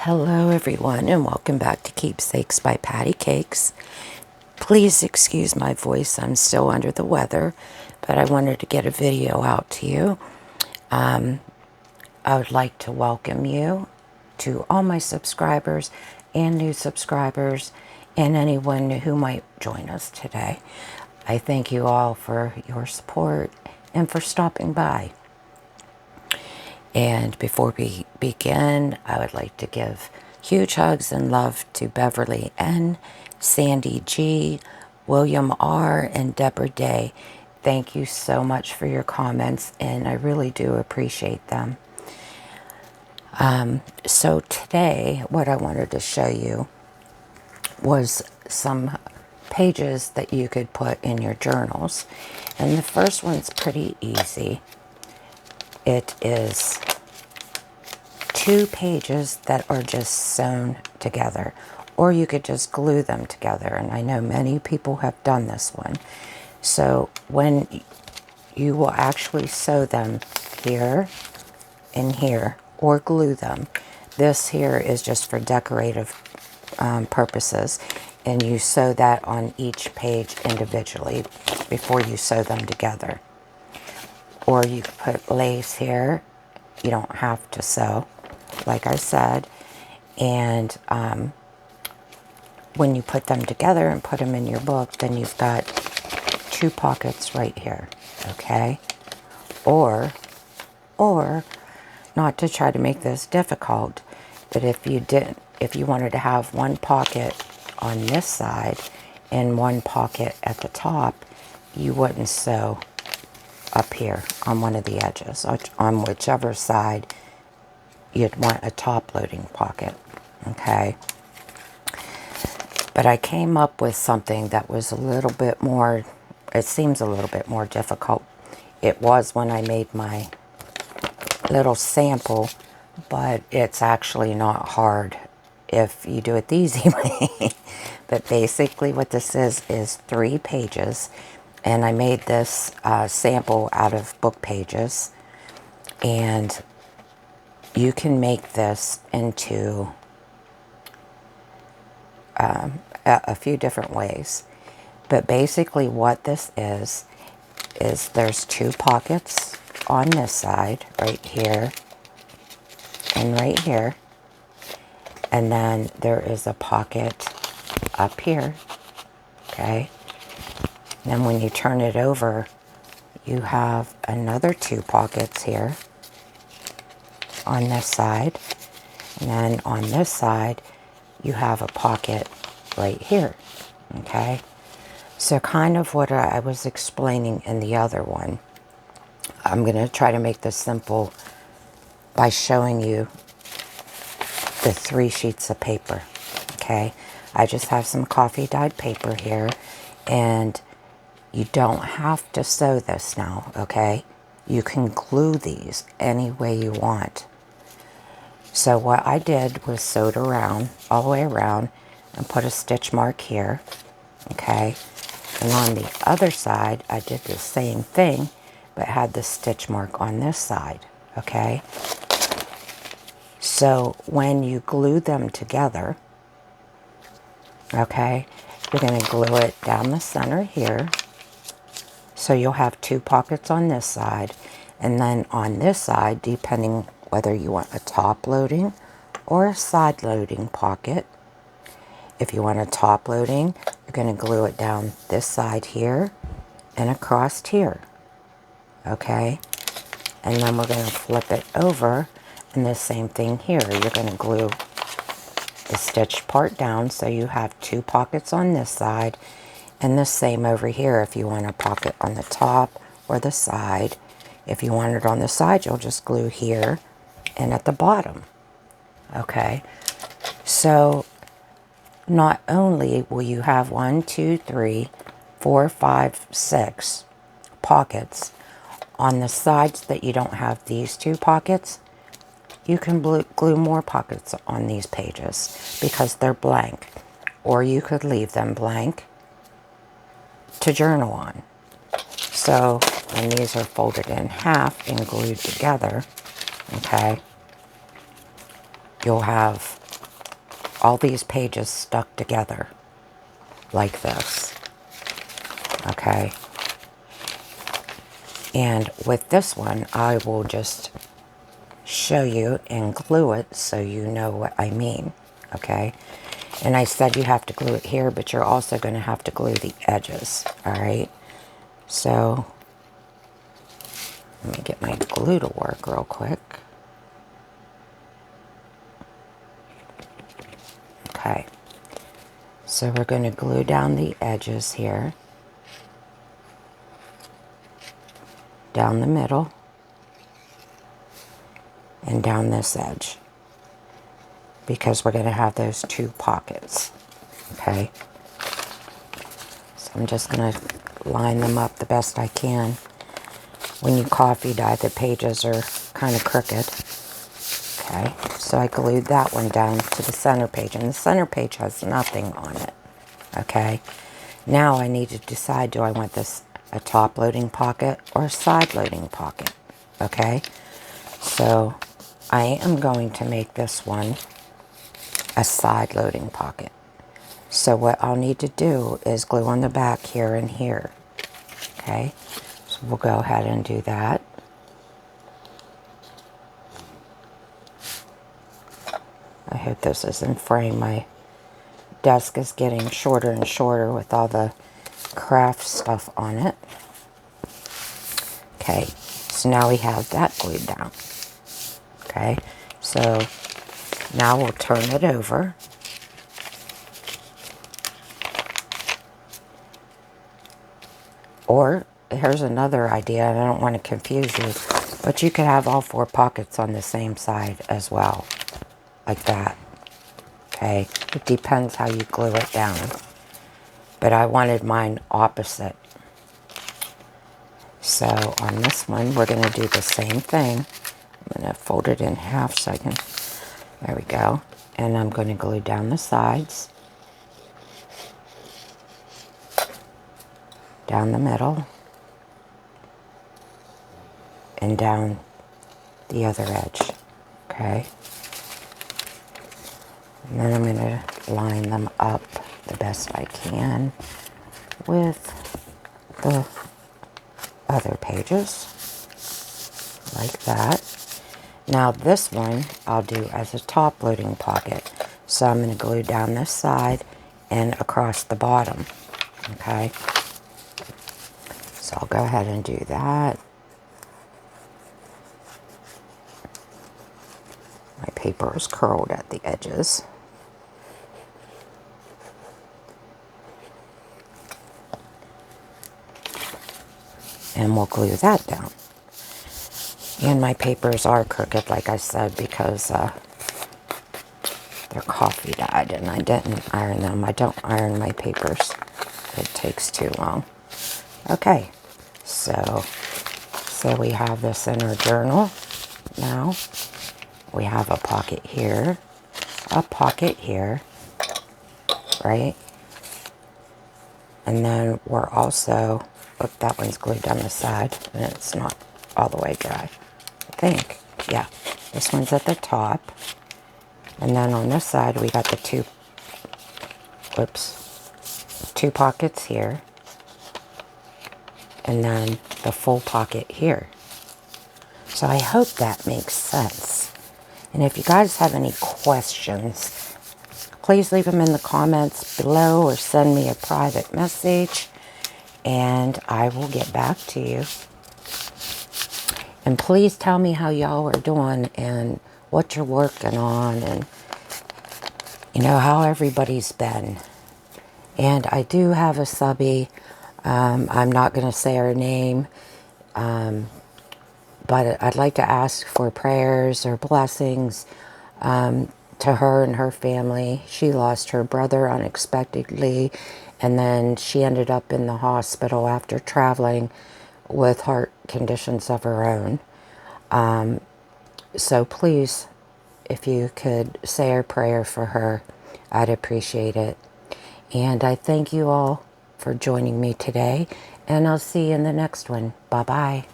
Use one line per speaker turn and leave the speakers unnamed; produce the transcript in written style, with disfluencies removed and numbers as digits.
Hello everyone and welcome back to Keepsakes by Pattycakes. Please excuse my voice, I'm still under the weather, but I wanted to get a video out to you. I would like to welcome you to all my subscribers and new subscribers and anyone who might join us today. I thank you all for your support and for stopping by. And before we begin, I would like to give huge hugs and love to Beverly N., Sandy G., William R., and Deborah Day. Thank you so much for your comments, and I really do appreciate them. So today, what I wanted to show you was some pages that you could put in your journals. And the first one's pretty easy. It is 2 pages that are just sewn together, or you could just glue them together, and I know many people have done this one. So when you will actually sew them here and here, or glue them, this here is just for decorative purposes, and you sew that on each page individually before you sew them together. Or you could put lace here. You don't have to sew, like I said. And when you put them together and put them in your book, then you've got 2 pockets right here, okay? Or not to try to make this difficult, but if you wanted to have 1 pocket on this side and 1 pocket at the top, you wouldn't sew up here on one of the edges, on whichever side you'd want a top loading pocket, okay? But I came up with something that was a little bit more, it seems a little bit more difficult. It was when I made my little sample, but it's actually not hard if you do it the easy way. But basically what this is 3 pages. And I made this sample out of book pages. And you can make this into a few different ways. But basically what this is there's 2 pockets on this side, right here and right here. And then there is a pocket up here, okay? And when you turn it over, you have another 2 pockets here on this side. And then on this side, you have a pocket right here, okay? So kind of what I was explaining in the other one. I'm going to try to make this simple by showing you the 3 sheets of paper, okay? I just have some coffee dyed paper here, and you don't have to sew this now, okay? You can glue these any way you want. So what I did was sewed around, all the way around, and put a stitch mark here, okay? And on the other side, I did the same thing, but had the stitch mark on this side, okay? So when you glue them together, okay, you're going to glue it down the center here. So you'll have 2 pockets on this side, and then on this side, depending whether you want a top loading or a side loading pocket. If you want a top loading, you're going to glue it down this side here and across here, okay? And then we're going to flip it over, and the same thing here. You're going to glue the stitched part down, so you have 2 pockets on this side, and the same over here if you want a pocket on the top or the side. If you want it on the side, you'll just glue here and at the bottom, okay? So not only will you have 1, 2, 3, 4, 5, 6 pockets on the sides that you don't have these 2 pockets, you can glue more pockets on these pages because they're blank. Or you could leave them blank to journal on. So when these are folded in half and glued together, okay, you'll have all these pages stuck together like this. Okay. And with this one, I will just show you and glue it so you know what I mean. Okay. And I said you have to glue it here, but you're also going to have to glue the edges. All right. So let me get my glue to work real quick. Okay. So we're going to glue down the edges here. Down the middle. And down this edge. Because we're going to have those 2 pockets. Okay. So I'm just going to line them up the best I can. When you coffee dye, the pages are kind of crooked. Okay, so I glued that one down to the center page, and the center page has nothing on it. Okay, now I need to decide, do I want this a top loading pocket or a side loading pocket? Okay, so I am going to make this one a side loading pocket. So what I'll need to do is glue on the back here and here. Okay, so we'll go ahead and do that. I hope this isn't frame. My desk is getting shorter and shorter with all the craft stuff on it. Okay, so now we have that glued down. Okay, so now we'll turn it over. Or, here's another idea, and I don't want to confuse you, but you could have all 4 pockets on the same side as well. Like that. Okay, it depends how you glue it down. But I wanted mine opposite. So on this one, we're going to do the same thing. I'm going to fold it in half so I can, there we go. And I'm going to glue down the sides. Down the middle. And down the other edge. Okay. And then I'm going to line them up the best I can with the other pages. Like that. Now this one I'll do as a top loading pocket. So I'm going to glue down this side and across the bottom. Okay. So I'll go ahead and do that. My paper is curled at the edges. And we'll glue that down. And my papers are crooked, like I said, because they're coffee dyed and I didn't iron them. I don't iron my papers. It takes too long. Okay, so we have this in our journal now. We have a pocket here, right? And then we're also, oh, that one's glued down the side and it's not all the way dry. I think, yeah. This one's at the top. And then on this side we got the 2 pockets here. And then the full pocket here. So I hope that makes sense. And if you guys have any questions, please leave them in the comments below or send me a private message and I will get back to you. And please tell me how y'all are doing and what you're working on and, you know, how everybody's been. And I do have a subby. I'm not going to say her name. But I'd like to ask for prayers or blessings to her and her family. She lost her brother unexpectedly, and then she ended up in the hospital after traveling with heart conditions of her own. So please, if you could say a prayer for her, I'd appreciate it. And I thank you all for joining me today, and I'll see you in the next one. Bye-bye.